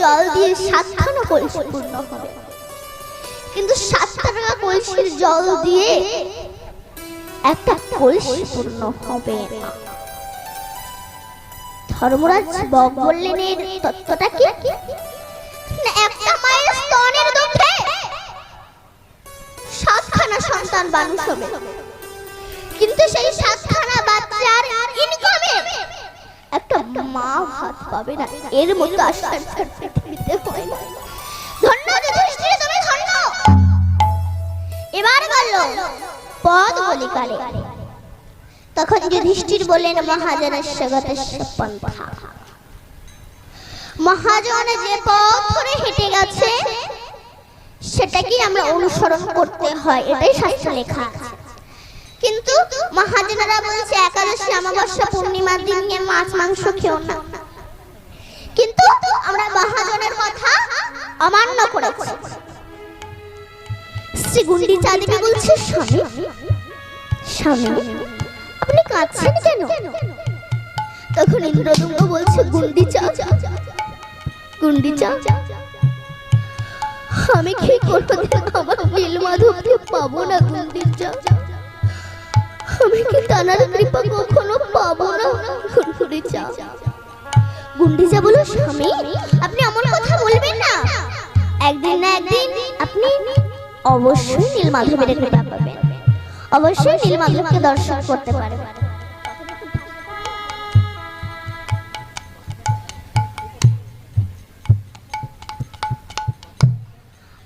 জল দিয়ে 7খানা কলসি পূর্ণ হবে, কিন্তু 7টা কলসির জল দিয়ে একটা কলসি পূর্ণ হবে না। ধর্মরাজ বক বললেন, এর তত্ত্বটা কি? একটা মায়ের স্তনের দুধে 7খানা সন্তান মানুষ হবে, কিন্তু সেই 7খানা বাচ্চার ইনকামে একটা মা ভাত পাবে না। এর মতো আশ্চর্য পৃথিবীতে হয় না। ধন্য যুধিষ্ঠির, তুমি ধন্য। এবার বলল পদ বলি কারে? তখন যুধিষ্ঠির বললেন, মহাজনস্য গতস্য পন্থা। মহাজন যে পথ ধরে হেঁটে গেছে সেটাকে আমরা অনুসরণ করতে হয়, এটাই শাস্ত্রে লেখা আছে। কিন্তু মহাজনেরা বলছে একাদশী অমাবস্যা পূর্ণিমার দিন মাছ মাংস খেও না, কিন্তু আমরা মহাজনের কথা অমান্য করেছি। শ্রী গুন্ডিচা দেবী বলছে, স্বামী স্বামী আপনি কাঁদছেন কেন? তখন ইন্দ্রদুম্ন বলছে, গুন্ডিচা গুন্ডিচা আমি কি করব? আমার নীলমাধবকে পাবো না গুন্ডিচা, আমি কি তানার কৃপা কখনো পাবো না গুন্ডিচা। গুন্ডিচা বলো, স্বামী আপনি এমন কথা বলবেন না, একদিন না একদিন আপনি অবশ্যই নীলমাধবের কৃপা পাবেন, অবশ্যই নীলমাধবকে দর্শন করতে পারবেন।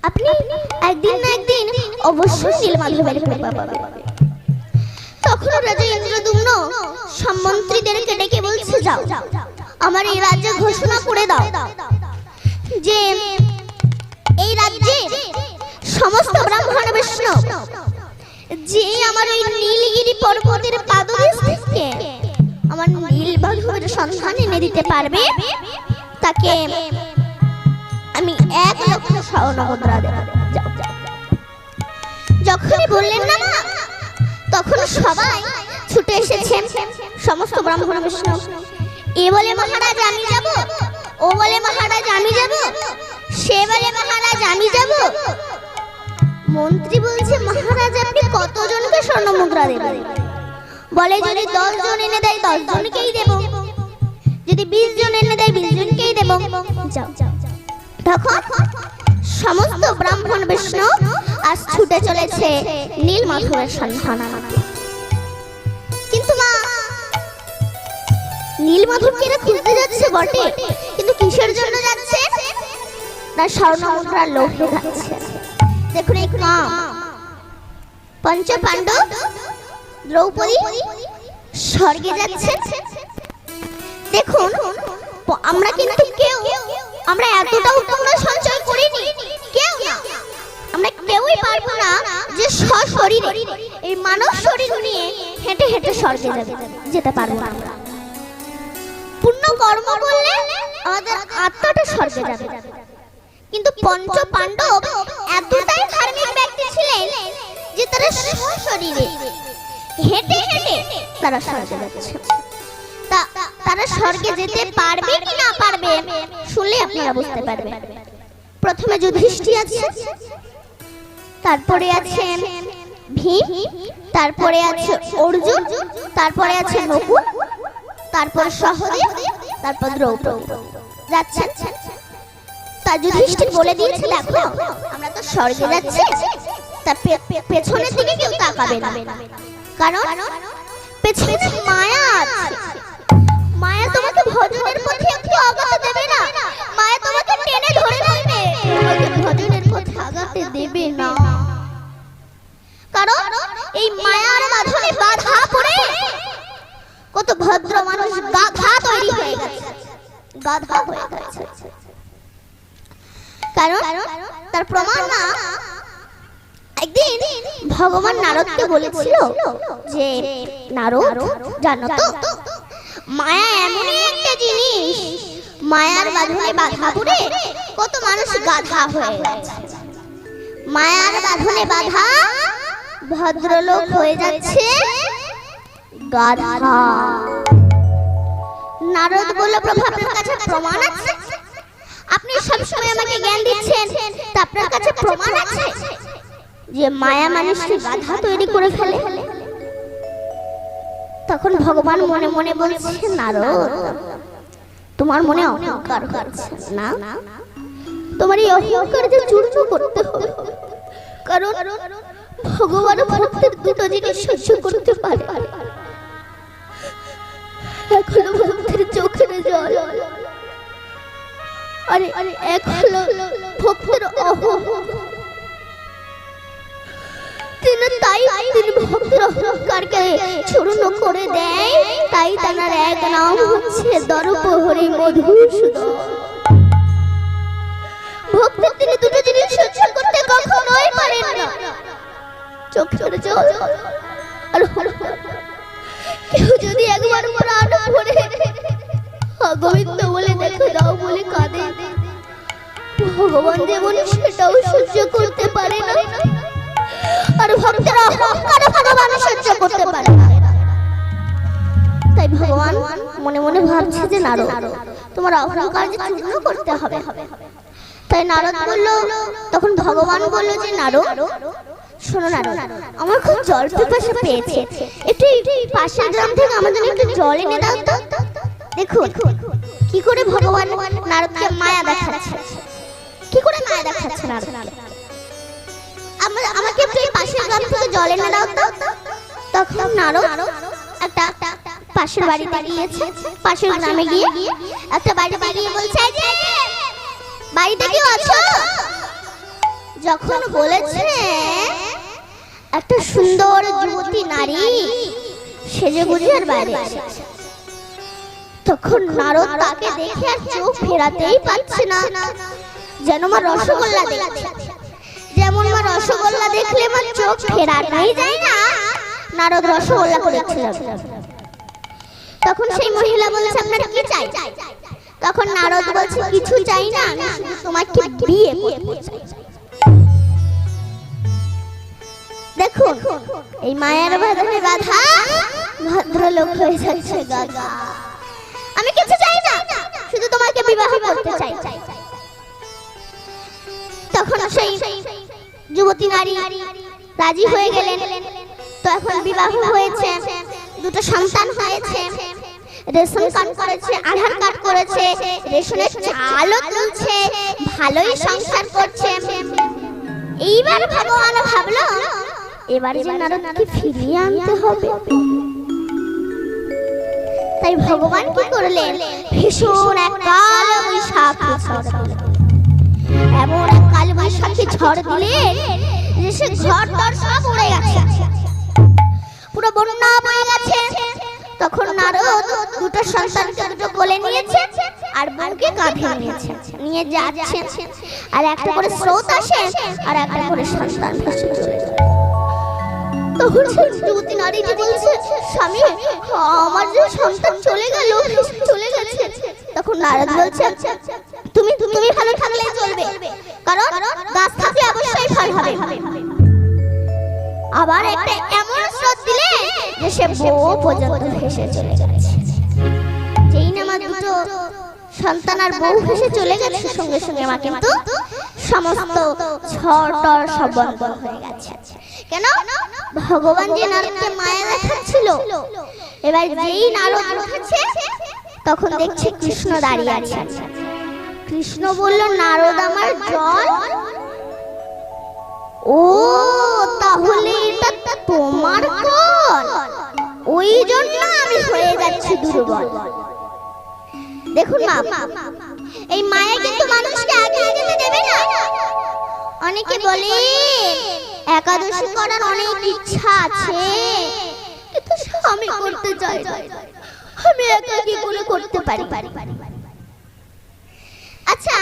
আপনি একদিন না একদিন অবশ্যই নীলমাধবের কৃপা পাবেন। তখন রাজা ইন্দ্রদুম্ন সম্মন্ত্রীদেরকে ডেকে বলছে, যাও আমার এই রাজ্যে ঘোষণা করে দাও যে এই রাজ্যে সমস্ত ব্রাহ্মণ বৈষ্ণব যে আমার ওই নীলগিরি পর্বতের পাদদেশ থেকে আমার নীলমাধবের সন্ধান এনে দিতে পারবে, তাকে আমি 1 লক্ষ স্বর্ণ মুদ্রা দেব। যখনই বললেন না মা, তখন সবাই ছুটে এসেছেন, সমস্ত ব্রাহ্মণ বৈষ্ণব। এ বলে মহারাজ আমি যাব, ও বলে মহারাজ আমি যাব, সে বলে মহারাজ আমি যাব। মন্ত্রী বলছে, মহারাজ আপনি কতজনকে স্বর্ণ মুদ্রা দেবেন? বলে যদি 10 জন এনে দেয় 10 জনকেই দেব, যদি 20 জন এনে দেয় 20 জনকেই দেব। যাও। তখন সমস্ত ব্রাহ্মণ বৈষ্ণব আজ ছুটে চলেছে নীলমাধবের সন্ধান আনতে। কিন্তু মা, নীলমাধবকে এরা খুঁজতে যাচ্ছে বটে, কিন্তু কিসের জন্য যাচ্ছে? না স্বর্ণ মুদ্রার লোভে যাচ্ছে। দেখুন এই কাম, পঞ্চ পাণ্ডব দ্রৌপদী স্বর্গে যাচ্ছে। দেখুন আমরা কিন্তু কেউ আমরা এতটাও তোমরা সঞ্চয় করিনি, কেউ না, আমরা কেউই পারবো না যে সশরীরে এই মানব শরীর নিয়ে হেঁটে হেঁটে স্বর্গে যেতে পারবো না। আমরা পুণ্য কর্ম করলে আমাদের আত্মাটা স্বর্গে যাবে, কিন্তু পঞ্চ পাণ্ডব এতটাই ধার্মিক ব্যক্তি ছিলেন যে তারা সশরীরে হেঁটে হেঁটে তারা স্বর্গে যাচ্ছে। তারা স্বর্গে যেতে পারবে কি না পারবে শুনলে আপনারা বুঝতে পারবেন। প্রথমে যুধিষ্ঠির আছে, তারপরে আছে ভীম, তারপরে আছে অর্জুন, তারপরে আছে নকুল, তারপর সহদেব, তারপর দ্রৌপদী যাচ্ছেন। তা যুধিষ্ঠির বলে দিয়েছে, দেখো আমরা তো স্বর্গে যাচ্ছি, তার পেছনের দিকে কেউ তাকাবে না, কারণ পেছনে মায়া আছে। মায়া তোমাকে ভজনের পথে একটু আগাতে দেবে না, মায়া তোমাকে টেনে ধরে রাখবে, তোমাকে ভজনের পথে আগাতে দেবে না। কারণ এই মায়ার বাঁধনে বাধা পড়ে কত ভদ্র মানুষ গাধা তৈরি হয়ে গেছে, গাধা হয়ে গেছে। কারণ তার প্রমাণ না, একদিন ভগবান নারদকে বলেছিল যে নারদ জানো তো মায়া এমনই একটা জিনিস, মায়ার বাঁধনে বাধা পড়ে কত মানুষ গাধা হয়ে গেছে। মায়ার বাঁধনে বাধা ভদ্রলোক হয়ে যাচ্ছে গাধা। নারদ বলল, প্রভু আপনার কাছে প্রমাণ আছে? আপনি সবসময় আমাকে জ্ঞান দিচ্ছেন, তা আপনার কাছে প্রমাণ আছে যে মায়া মানুষকে বাধা তৈরি করে ফেলে? তখন ভগবান মনে মনে বলছে, নারদ, তোমার মনে অহংকার হচ্ছে না? তোমার এই অহংকারকে চূর্ণ করতে হবে, কারণ ভগবান ভক্তের দুটো জিনিস সহ্য করতে পারে। এক হলো ভক্তের চোখের জল, আরে এক হলো ভক্তের অহংকার। তিনি ভক্তের অহংকারকে চূর্ণ করে দেয়, তাই তার এক নাম হচ্ছে দর্পহরি মধুসূদন। ভক্তের তিনি দুটো জিনিস সহ্য করতে কখনোই পারেন না, চোখের জল আর কেউ যদি একবার প্রাণ ভরে গোবিন্দ বলে দেখে দাও বলে কাঁদে, ভগবান যেমন সেটাও সহ্য করতে পারে না, আর ভক্তের অহংকার ভগবান সহ্য করতে পারে না। তাই ভগবান মনে মনে ভাবছে যে নারদ, তোমার অহংকার যে চূর্ণ করতে হবে। তাই নারদ বলল, তখন ভগবান বলল যে নারদ, শোনো নারদ, আমার খুব জল পিপাসা পেয়েছে, একটু পাশের গ্রাম থেকে আমার জন্য একটু জল এনে দাও তো। দেখুন কি করে ভগবান নারদকে মায়া দেখাচ্ছে, কি করে মায়া দেখাচ্ছে নারদকে। আমাকে একটু পাশের গ্রাম থেকে জল এনে দাও তো। তখন নারদ একটা পাশের বাড়িতে গিয়েছে, পাশের গ্রামে গিয়ে একটা বাড়িতে গিয়ে বলছে, বাড়িতে কেউ আছো? যখন বলেছে একটা সুন্দর যুবতী নারী সেজে গুজে আর বাইরে এসেছে, তখন নারদ তাকে দেখে আর চোখ ফেরাতেই পারছে না, যেন মা রসগোল্লা দেখছে। যেমন মা রসগোল্লা দেখলে মা চোখ ফেরানোই যায় না, নারদ রসগোল্লা করেছিল। তখন সেই মহিলা বলছে, আপনার কি চাই? তখন নারদ বলছে, কিছু চাই না, আমি শুধু তোমাকে বিয়ে করতে চাই। দেখুন এই মায়ের বাঁধনে বাধা ভদ্রলোক হয়ে যাচ্ছে গাধা। আমি কিছু চাই না, শুধু তোমাকে বিবাহ করতে চাই। তখন সেই যুবতী নারী রাজি হয়ে গেলেন। তো এখন বিবাহ হয়েছে, দুটো সন্তান হয়েছে, রেশন কার্ড করেছে, আধার কার্ড করেছে, রেশনের চালও তুলছে, ভালোই সংসার করছে। এইবার ভগবান ভাবলো এবারে যে নারদকে ফিরিয়ে আনতে হবে। তাই ভগবান কি করলেন, ভীষণ এক কাল বৈশাখী ঝড়, এমন এক কাল বৈশাখী ঝড় দিলেন যে সে ঘর দর সব উড়ে গেছে, পুরো বন্যা বয়ে গেছে। তখন নারদ দুটো সন্তানকে দুটো কোলে নিয়েছে আর বউকে কাঁধে নিয়েছে, নিয়ে যাচ্ছে, আর একটা করে স্রোত আসে আর একটা করে সন্তান ভেসে চলে যায়। তখন সেই যুবতী নারীটি বলছে, স্বামী আমার যে সন্তান চলে গেল, চলে গেছে। তখন নারদ বলছে, তুমি তুমি ভালো থাকলেই চলবে, কারণ গাছ থাকলে অবশ্যই ফল হবে। আবার একটা এমন স্রোত দিলে যে সে বউ পর্যন্ত ভেসে চলে গেছে। যেই না আমার দুটো সন্তান আর বউ ভেসে চলে গেছে, সঙ্গে সঙ্গে মা কিন্তু সমস্ত ঝড় টড় সব বন্ধ হয়ে গেছে। কেন? ভগবান যে নারদকে মায়া দেখাচ্ছিল। এবার যেই নারদ উঠেছে তখন দেখছে কৃষ্ণ দাঁড়িয়ে আছে। কৃষ্ণ বলল, নারদ আমার জল। ও তাহলে এটা তোমার কল, ওই জন্য আমি হয়ে যাচ্ছি দুর্বল। দেখুন মা, এই মায়া কিন্তু মানুষকে এগিয়ে যেতে দেবে না। অনেকে বলে একাদশী করার অনেক ইচ্ছা আছে, কিন্তু আমি করতে চাই না, আমি একা কি করে করতে পারি। আচ্ছা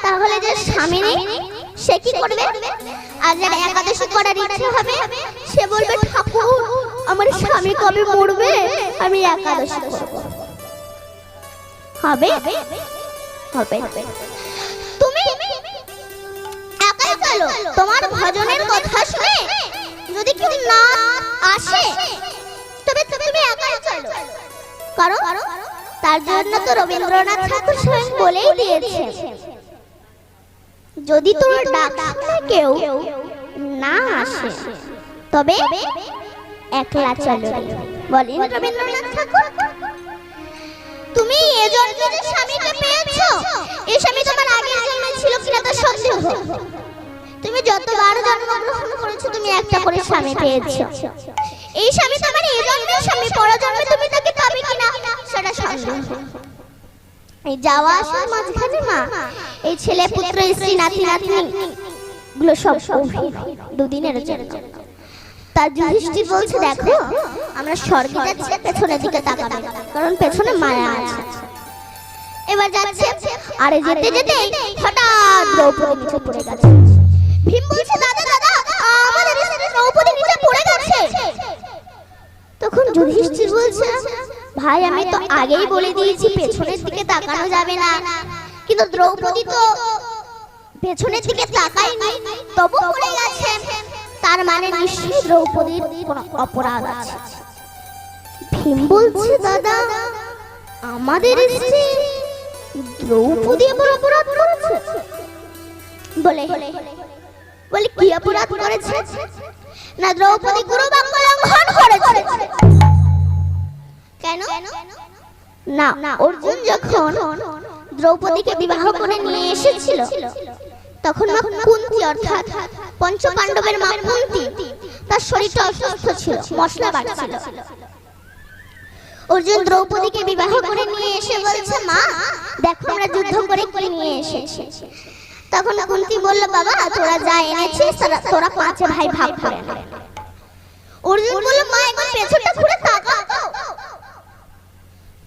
তাহলে যে স্বামী নেই সে কি করবে? আর যার একাদশী করার ইচ্ছা হবে সে বলবে, ঠাকুর আমার স্বামী কবে মরবে, আমি একাদশী করব। হবে? হবে। তুমি একাই চলো, তোমার ভজনের কথা শুনে যদি কেউ না আসে তবে তুমি একাই চলো, কারণ তার জন্য তো রবীন্দ্রনাথ ঠাকুর স্বয়ং বলেই দিয়েছে, যদি তোর ডাক শুনে কেউ না আসে তবে একলা চলো রে। বলেন রবীন্দ্রনাথ ঠাকুর। তুমি এ জন্মে যে স্বামীকে পেয়েছো, এই স্বামী তোমার আগের জন্মে ছিল কিনা তা সন্দেহ। তুমি যতবার জন্মগ্রহণ করেছো তুমি একটা করে স্বামী পেয়েছো। এই স্বামী তোমার এই জন্মের স্বামী, পর জন্মে তুমি তাকে পাবে কিনা সেটা সন্দেহ। এই যাওয়া আসার মাঝখানে মা এই ছেলে পুত্র স্ত্রী নাতি নাতনি গুলো সব দুদিনের জন্য। তার যুধিষ্ঠির বলছে দেখো আমরা স্বর্গে যাচ্ছি, পেছনের দিকে তাকাবে না, কারণ পেছনে মায়া আছে। এবার যাচ্ছে, আরে যেতে যেতে হঠাৎ দ্রৌপদী নিচে পড়ে গেছে। ভীম বলছে দাদা দাদা আমাদের স্ত্রী দ্রৌপদী নিচে পড়ে গেছে। তখন যুধিষ্ঠির বলছে ভাই আমি তো আগেই বলে দিয়েছি পেছনের দিকে তাকানো যাবে না, কিন্তু দ্রৌপদী তো পেছনের দিকে তাকায়নি তবু পড়ে গেছে, তার মানে নিশ্চয়ই দ্রৌপদীর কোনো অপরাধ আছে। ভীম বলছে দাদা আমাদের স্ত্রী দ্রৌপদী অপরাধ করেছে? বলে কি অপরাধ করেছে? না দ্রৌপদী গুরু বাক্য লঙ্ঘন করেছে। কেন? না অর্জুন যখন দ্রৌপদীকে বিবাহ করে নিয়ে এসেছিল তখন মা কুন্তী অর্থাৎ পঞ্চ পাণ্ডবের মা কুন্তী তার শরীরটা অসুস্থ ছিল, মশলা বাড়ছিল। অর্জুন দ্রৌপদীকে বিবাহ করে নিয়ে এসে বলছে মা দেখো আমরা যুদ্ধ করে কি নিয়ে এসেছি। তখন কুন্তী বলল বাবা তোরা যা এনেছিস তোরা পাঁচে ভাই ভাগ করে নে। অর্জুন বলল মা একবার পেছনটা ঘুরে তাকাও।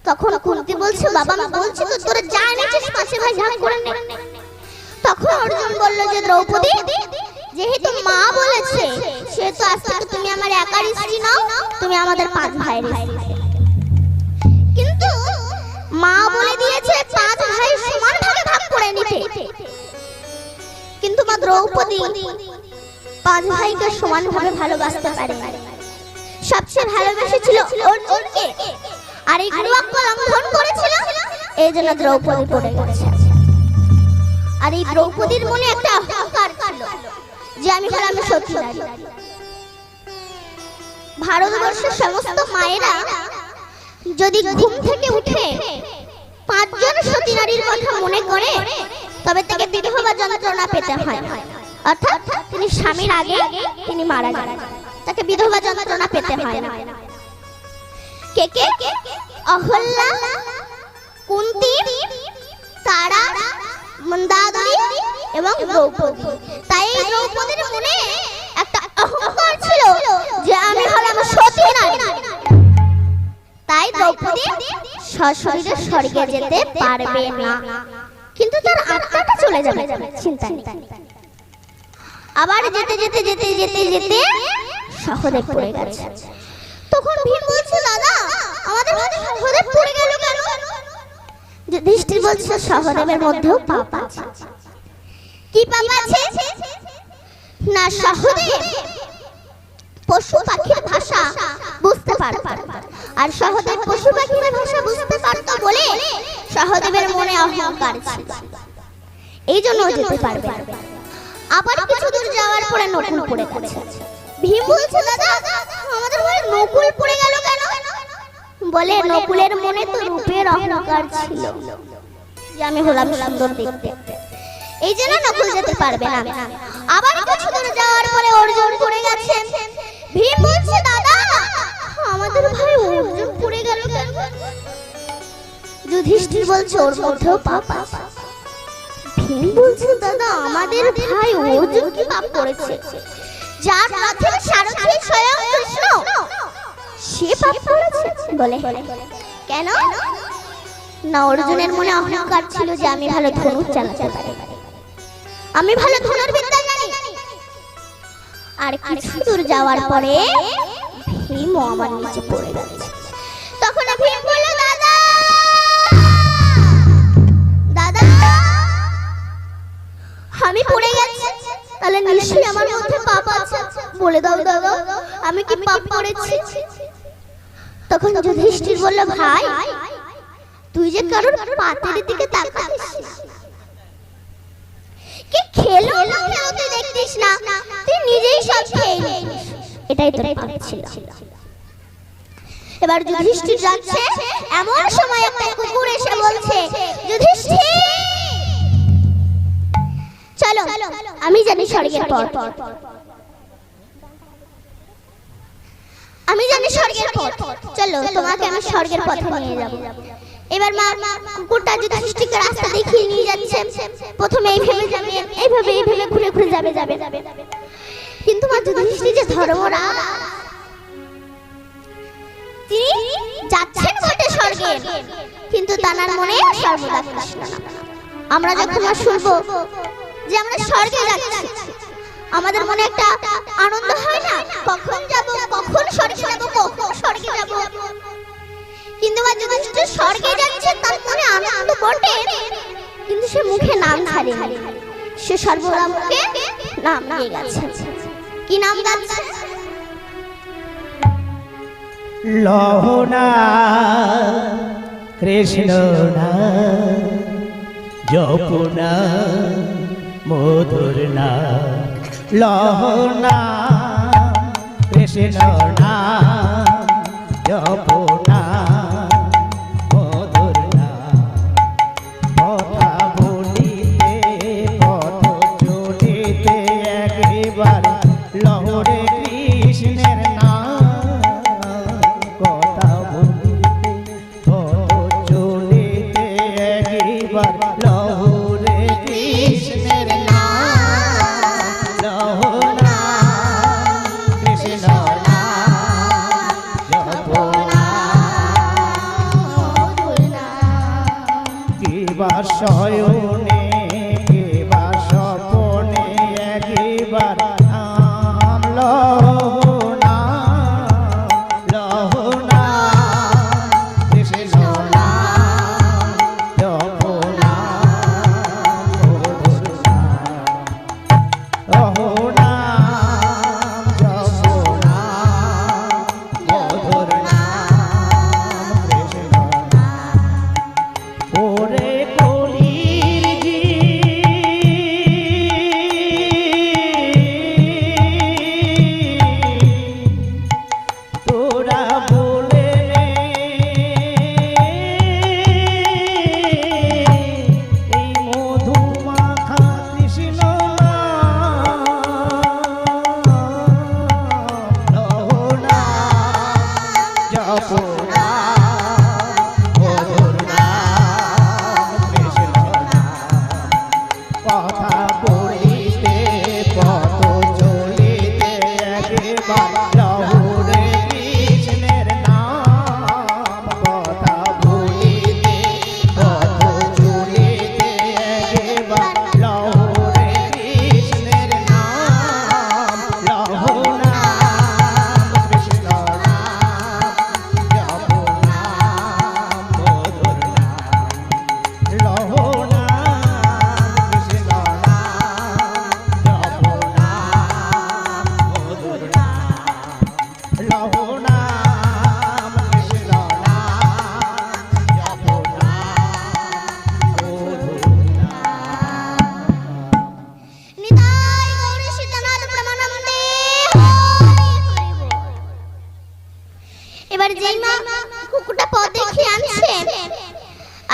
তখন কুন্তী বলছে বাবা আমি বলছি তো তোরা যা এনেছিস পাঁচে ভাই ভাগ করে নে। তখন অর্জুন বলল যে দ্রৌপদী যেহেতু মা বলেছে সেহেতু আজ থেকে তুমি আমার একার স্ত্রী নও, তুমি আমাদের পাঁচ ভাইয়ের স্ত্রী। কিন্তু মা বলে দিয়েছে পাঁচ ভাই সমান ভাগে ভাগ করে নিতে, কিন্তু মা দ্রৌপদী পাঁচ ভাইকে সমান ভাবে ভালোবাসতে পারে। সবচেয়ে ভালোবেসেছিল অর্জুনকে, আর এই গুরুবাক্য লঙ্ঘন করেছিল, এই জন্য দ্রৌপদী পড়ে গেছে। আর এই দ্রৌপদীর মনে একটা অহংকার ছিল যে আমি হলাম সতী নারী। ভারতবর্ষের সমস্ত মায়েরা যদি ঘুম থেকে উঠে পাঁচজন সতী নারীর কথা মনে করে তবে তাকে বিধবা যন্ত্রণা পেতে হয়, অর্থাৎ তিনি স্বামীর আগে তিনি মারা যান, তাকে বিধবা যন্ত্রণা পেতে হয় না। কে কে? অহল্যা, কুন্তী, তারা, মন্দাদরি এবং দ্রৌপদী। তাই দ্রৌপদীর মনে একটা অহংকার ছিল যে আমি হলাম সতী নারী। তাই দ্রৌপদী সশরীরে স্বর্গে যেতে পারবে না, কিন্তু তার আত্মাটা চলে যাবে, চিন্তা নেই। আবার যেতে যেতে যেতে যেতে যেতে সহদেব পড়ে গেছে। তখন ভীম বলছে দাদা আমাদের মধ্যে সহদেব পড়ে গেল কেন? যুধিষ্ঠির বলছে সহদেবের মধ্যেও পাপ আছে। কি পাপ আছে? না সহদেব পশু পাখির ভাষা বুঝতে পারত, আর সহদেব পশু পাখির ভাষা বুঝতে পারত বলে সহদেবের মনে অহংকার ছিল, এই জন্য যেতে পারবে। আবার কিছু দূর যাওয়ার পরে নকুল পড়ে গেছে। ভীম বলছে দাদা আমাদের ভাই নকুল পড়ে গেল কেন? বলে নকুলের মনে তো রূপের অহংকার ছিল যে আমি হলাম সুন্দর দেখতে, এই জন্য নকুল যেতে পারবে না। আবার কিছু দূর যাওয়ার পরে অর্জুন পড়ে গেছে। ভীম বলছে দাদা আমাদের ভাই অর্জুন পড়ে গেল কেন? যুধিষ্ঠির বলছে ওর মধ্যেও পাপ আছে। ভীম বলছে দাদা আমাদের ভাই অর্জুন কি পাপ করেছে? যার রথের সারথি স্বয়ং কৃষ্ণ সে পাপ করেছে। বলে কেন? না অর্জুনের মনে অহংকার ছিল যে আমি ভালো ধনুক চালাতে পারি, আমি ভালো ধনুর্বিদ্যা জানি। আর কিছু দূর যাওয়ার পরে ভীম আমার নিচে পড়ে গেছে। তখন ভীম বলল দাদা দাদা আমি পড়ে গেছি, তাহলে নিশ্চয়ই আমার মধ্যে পাপ আছে, বলে দাও দাদা আমি কি পাপ করেছি? তখন যুধিষ্ঠির বলল ভাই তুই যে কারোর পাতের দিকে তাকাচ্ছিস, কি খেলো না খেলো তুই দেখতিস না, তুই নিজেই সব খেয়ে নিস, এটাই তোর পাপ ছিল। এবার যুধিষ্ঠির যাচ্ছে, এমন সময় একটা কুকুর এসে বলছে, যুধিষ্ঠির চলো, আমি জানি স্বর্গের পথ, আমি জানি স্বর্গের পথ, চলো তোমাকে আমি স্বর্গের পথে নিয়ে যাব। এবার মা কুকুরটা যুধিষ্ঠিরকে রাস্তা দেখিয়ে নিয়ে যাচ্ছে, প্রথমে এইভাবে যাবে, এইভাবে ঘুরে ঘুরে যাবে। কিন্তু মা যুধিষ্ঠির যে ধর্মরাজ, তিনি যাচ্ছেন বটে স্বর্গে, কিন্তু তানার মনে সর্বদা কৃষ্ণ নাম। আমরা যখন শুনবো যে আমরা স্বর্গে যাচ্ছি, আমাদের মনে একটা আনন্দ হয় না, কখন যাব, কখন স্বর্গে যাব, কখন স্বর্গে যাব। কিন্তু মা যুধিষ্ঠির স্বর্গে যাচ্ছে, তার মনে আনন্দ বটে, কিন্তু সে মুখে নাম ছাড়েনি, সে সর্বদা মুখে নাম নিয়ে গেছে। কি নাম গাচ্ছে? লহনা কৃষ্ণ না জপনা মধুর না, লহনা কৃষ্ণ না জপনা মধুর না, কথা বলিতে পথ চলিতে একবার লহরে কৃষ্ণের শয়নে কেবা স্বপনে একবার নাম লহনা, লহনা কৃষ্ণ নাম জপনা মধুর নাম, লহনা জপনা মধুর নাম কৃষ্ণ নাম। ওরে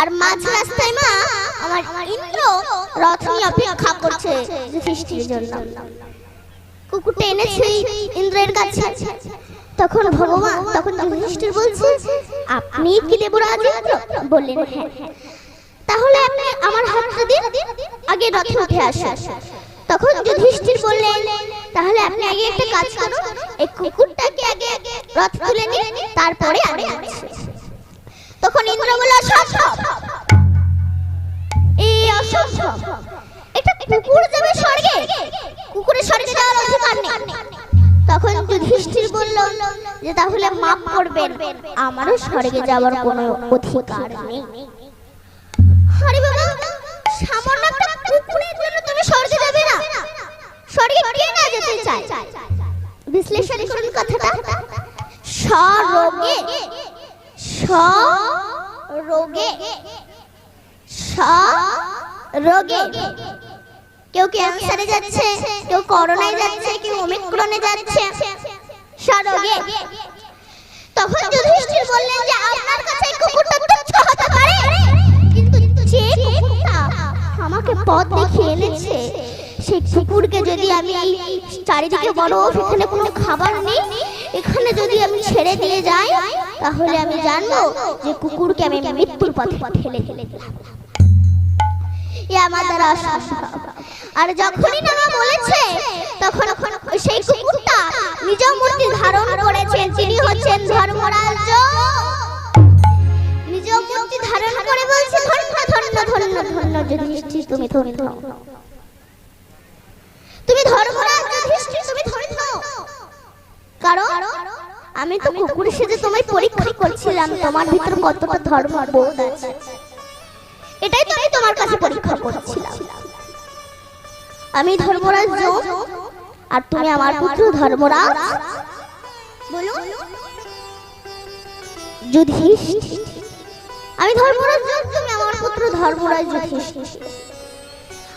আর মাঝ রাস্তায় মা আমার ইন্দ্র রথ নিয়ে অপেক্ষা করছে যুধিষ্ঠিরের জন্য। কুকুরটা এনেছে ইন্দ্রের কাছে। তখন ভগবান, তখন যুধিষ্ঠির বলছে, আপনি কি দেবরাজ ইন্দ্র? বললেন হ্যাঁ। তাহলে আপনি আমার হাতটা দিন, আগে রথে উঠে আসুন। তখন যুধিষ্ঠির বললেন, তাহলে আপনি আগে একটা কাজ করুন, এই কুকুরটাকে আগে রথ তুলে নিন, তারপরে আমি আসছি। তখন ইন্দ্র বলল, অসম্ভব, এই অসম্ভব, এটা কুকুর যাবে স্বর্গে, কুকুরের স্বর্গে যাওয়ার অধিকার নেই। তখন যুধিষ্ঠির বলল যে তাহলে মাফ করবেন, আমারও স্বর্গে যাওয়ার কোনো অধিকার নেই। আরে বাবা, সামান্য একটা কুকুরের জন্য তুমি স্বর্গে যাবে না? স্বর্গে কে না যেতে চায়? বিশ্লেষণ করুন কথাটা। স্বর্গে, স্বর্গে, স্বর্গে কেউ ক্যান্সারে যাচ্ছে, কেউ করোনায় যাচ্ছে, কেউ ওমিক্রনে যাচ্ছে, সরোগে। তখন যুধিষ্ঠির বললেন যে আপনার কাছে এই কুকুরটা তুচ্ছ হতে পারে, কিন্তু যে কুকুরটা আমাকে পথ দেখিয়ে এনেছে সেই কুকুরকে যদি আমি এই চারিদিকে বরফ, এখানে কোনো খাবার নেই, এখানে যদি আমি ছেড়ে দিয়ে যাই তাহলে আমি জানবো যে কুকুরকে আমি মৃত্যুর পথে ঠেলে দিলাম। এ আমার দ্বারা অসম্ভব। আর যখনই না বলেছে তখন সেই কুকুরটা নিজ মূর্তি ধারণ করেছেন, তিনি হচ্ছেন ধর্মরাজ। নিজ মূর্তি ধারণ করে বলছে ধন্য ধন্য ধন্য ধন্য যুধিষ্ঠির, তুমি ধন্য, তুমি ধর্মরাজ যুধিষ্ঠির, তুমি ধন্য। কারণ আমি তো কুকুর সেজে তোমায় পরীক্ষা করছিলাম তোমার ভিতর কতটা ধর্মবোধ আছে, এটাই তো আমি তোমার কাছে পরীক্ষা করছিলাম। আমি ধর্মরাজ আর তুমি আমার পুত্র ধর্মরাজ। বলুন যুধিষ্ঠির, আমি ধর্মরাজ, তুমি আমার পুত্র ধর্মরাজ যুধিষ্ঠির।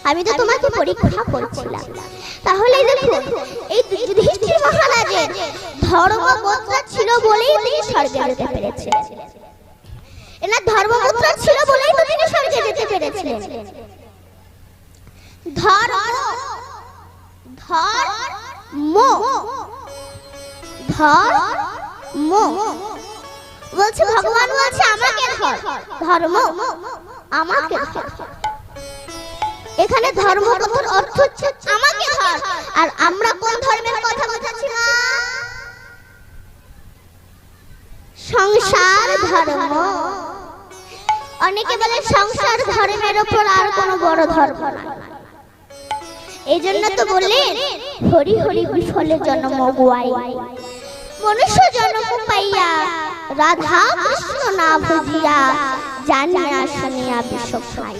আমি তো তোমাকে পরীক্ষা করছিলাম। তাহলে দেখুন এই যুধিষ্ঠির মহারাজের ধর্মমুদ্রা ছিল বলেই তিনি স্বর্গে যেতে পেরেছিলেন। এনার ধর্মমুদ্রা ছিল বলেই তো তিনি স্বর্গে যেতে পেরেছিলেন। বলছে ভগবান বলছে আমাকে ধর, ধর্ম আমাকে ধর। এখানে ধর্ম কথার অর্থ হচ্ছে আমাকে ধর। আর আমরা কোন ধর্মের কথা বলছি না? সংসার ধর্ম। অনেকে বলে সংসার ধর্মের উপর আর কোনো বড় ধর্ম নাই। এই জন্য তো বললেন হরি হরি বিফলে জন্ম গুয়াই, মনুষ্য জন্ম পাইয়া রাধা কৃষ্ণ না বুঝিয়া জানিয়া শুনিয়া বিষ খাই।